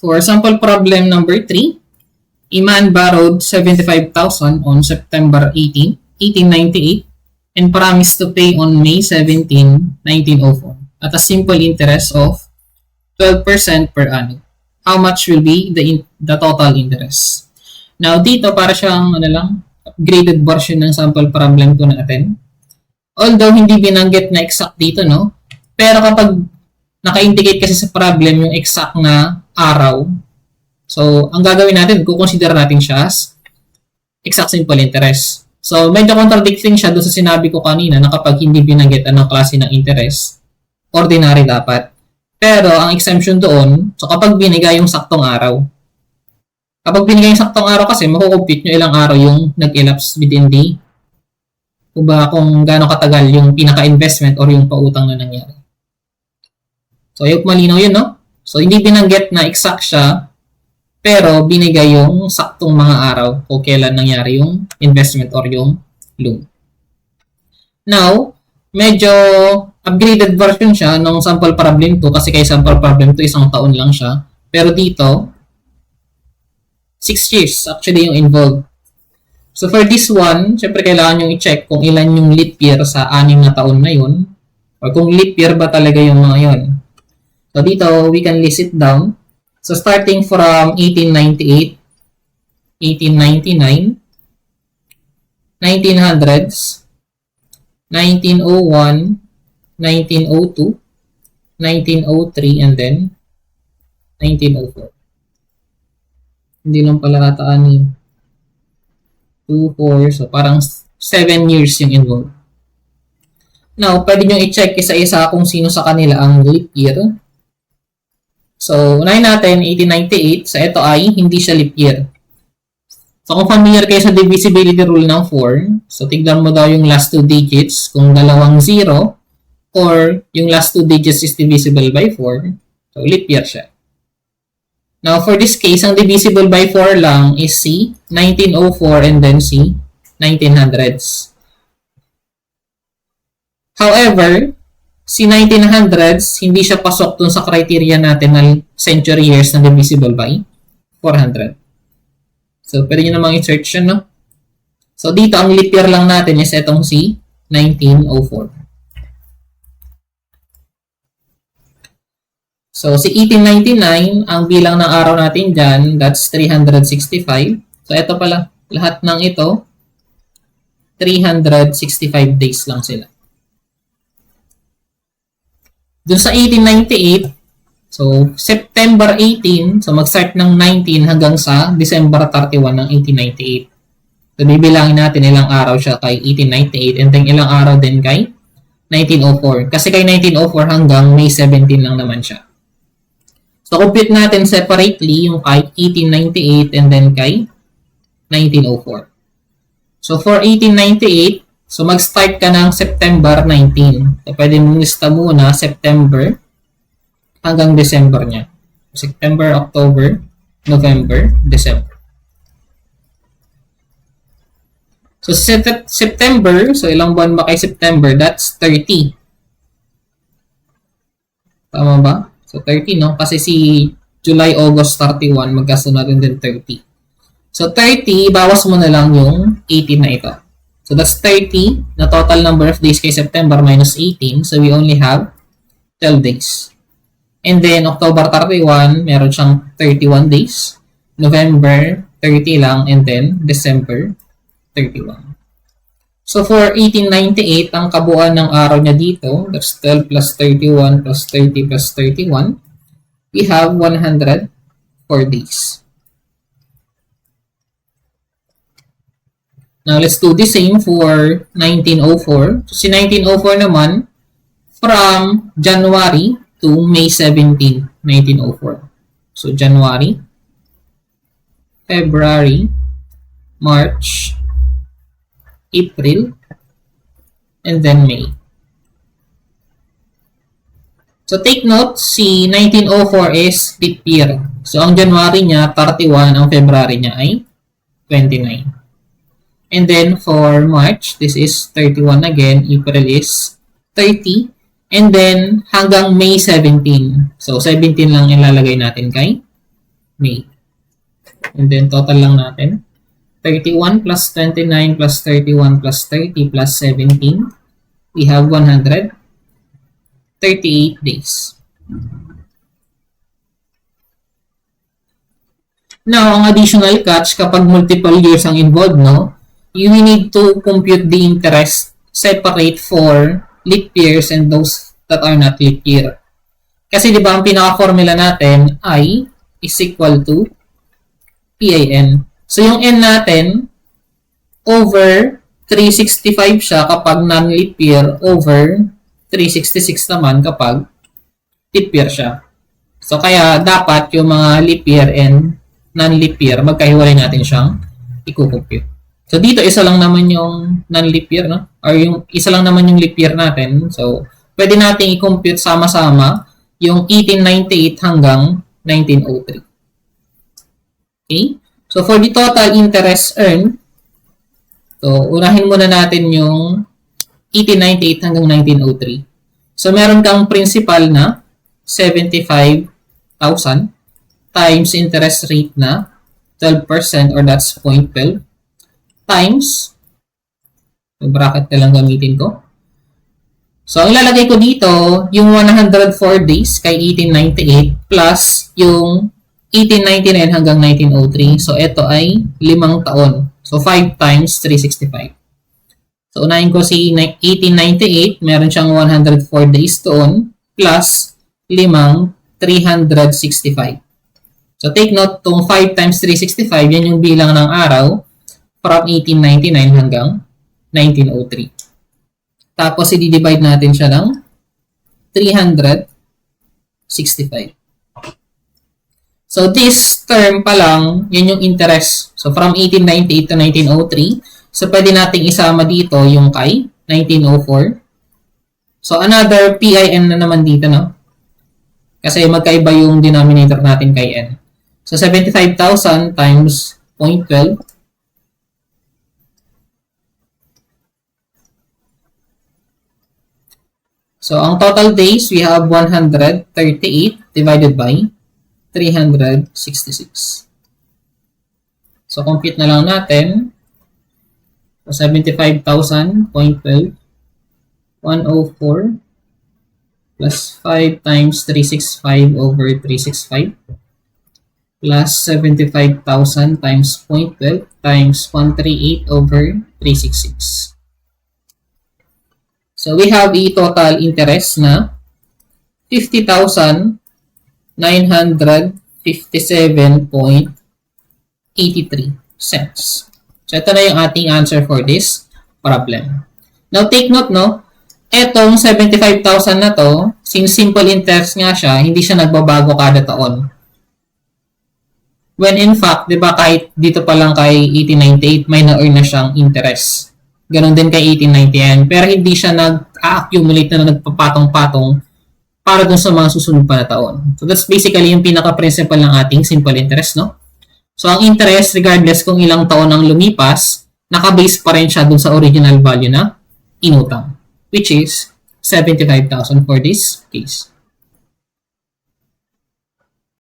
For sample problem number 3, a man borrowed 75,000 on September 18, 1898 and promised to pay on May 17, 1904 at a simple interest of 12% per annum. How much will be the total interest? Now, dito para siyang upgraded version ng sample problem po natin. Although hindi binanggit na exact dito, no? Pero kapag naka-indicate kasi sa problem yung exact na araw, so ang gagawin natin, kukonsider natin siya as exact simple interest. So medyo contradicting siya doon sa sinabi ko kanina na kapag hindi binanggit anong klase ng interest, ordinary dapat. Pero ang exemption doon, so kapag binigay yung saktong araw. Kapag binigay yung saktong araw kasi, makukompute nyo ilang araw yung nag-elapse within the kung gaano katagal yung pinaka-investment or yung pautang na nangyari. So, ayok malinaw yun, no? So, hindi binanggit na exact siya, pero binigay yung saktong mga araw kung kailan nangyari yung investment or yung loan. Now, medyo upgraded version siya ng sample problem 2 kasi kay sample problem 2 isang taon lang siya. Pero dito, 6 years actually yung involved. So, for this one, syempre kailangan nyo i-check kung ilan yung leap year sa 6 na taon na yun or kung leap year ba talaga yung mga yun. So, dito, we can list it down. So, starting from 1898, 1899, 1900s, 1901, 1902, 1903, and then 1904. Hindi lang pala nataan 2, 4, so parang 7 years yung involved. Now, pwede nyo i-check isa-isa kung sino sa kanila ang leap year. So, unahin natin, 1898. So, ito ay hindi siya leap year. So, kung familiar kayo sa divisibility rule ng 4, so, tignan mo daw yung last 2 digits kung dalawang 0 or yung last 2 digits is divisible by 4. So, leap year siya. Now, for this case, ang divisible by 4 lang is C, 1904 and then C, 1900s. However, si 1900s, hindi siya pasok dun sa criteria natin ng century years na divisible by 400. So, pwede nyo namang i-search yun, no? So, dito, ang leap year lang natin is itong si 1904. So, si 1899, ang bilang ng araw natin dyan, that's 365. So, ito pala, lahat ng ito, 365 days lang sila. Doon sa 1898, so September 18, so mag-start ng 19 hanggang sa December 31 ng 1898. So bibilangin natin ilang araw siya kay 1898 and then ilang araw din kay 1904. Kasi kay 1904 hanggang May 17 lang naman siya. So compute natin separately yung kay 1898 and then kay 1904. So for 1898, so mag-start ka ng September 19. So, pwede mong lista muna September hanggang December niya. September, October, November, December. So, September, so ilang buwan ba kay September? That's 30. Tama ba? So, 30, no? Kasi si July, August, 31, magkasunod din 30. So, 30, bawas mo na lang yung 18 na ito. So, that's 30 na total number of days kay September minus 18. So, we only have 12 days. And then, October 31, meron siyang 31 days. November, 30 lang. And then, December, 31. So, for 1898, ang kabuuan ng araw niya dito, that's 12 plus 31 plus 30 plus 31, we have 104 days. Now, let's do the same for 1904. So, si 1904 naman, from January to May 17, 1904. So, January, February, March, April, and then May. So, take note, si 1904 is leap year. So, ang January niya, 31, ang February niya ay 29. And then for March, this is 31 again. April is 30. And then hanggang May 17. So 17 lang ilalagay natin kay May. And then total lang natin. 31 plus 29 plus 31 plus 30 plus 17. We have 138 days. Now, ang additional catch kapag multiple years ang involved, no? You need to compute the interest separate for leap years and those that are not leap year. Kasi di ba ang pinaka-formula natin I is equal to PIN. So yung N natin over 365 siya kapag non-leap year over 366 naman kapag leap year siya. So kaya dapat yung mga leap year and non-leap year magkahiwalay natin siyang i-compute. So dito isa lang naman yung non-leap year, no? Or yung isa lang naman yung leap year natin. So pwede nating i-compute sama-sama yung 1898 hanggang 1903. Okay? So for the total interest earned, so unahin muna natin yung 1898 hanggang 1903. So meron kang principal na 75,000 times interest rate na 12% or that's 0.12 times, so bracket na lang gamitin ko. So, ang ilalagay ko dito, yung 104 days kay 1898 plus yung 1899 hanggang 1903. So, ito ay 5 taon. So, 5 times 365. So, unahin ko si 1898, meron siyang 104 days doon plus 5, 365. So, take note, itong 5 times 365, yan yung bilang ng araw from 1899 hanggang 1903. Tapos, i-divide natin siya ng 365. So, this term pa lang, yun yung interest. So, from 1898 to 1903. So, pwede nating isama dito yung kay 1904. So, another PIN na naman dito, no? Kasi magkaiba yung denominator natin kay N. So, 75,000 times 0.12. So, ang total days, we have 138 divided by 366. So, compute na lang natin. So, 75,000, 0.12, 104, plus 5 times 365 over 365, plus 75,000 times 0.12 times 138 over 366. So, we have a total interest na 50,957.83 cents. So, ito na yung ating answer for this problem. Now, take note, no? Etong 75,000 na to, since simple interest nga siya, hindi siya nagbabago kada taon. When in fact, di ba kahit dito pa lang kay 1898, may na-earn na siyang interest. Ganon din kay 1899. Pero hindi siya nag-accumulate na nagpapatong-patong para dun sa mga susunod pa na taon. So that's basically yung pinaka-principle ng ating simple interest, no? So ang interest, regardless kung ilang taon ang lumipas, naka-base pa rin siya dun sa original value na inutang, which is 75,000 for this case.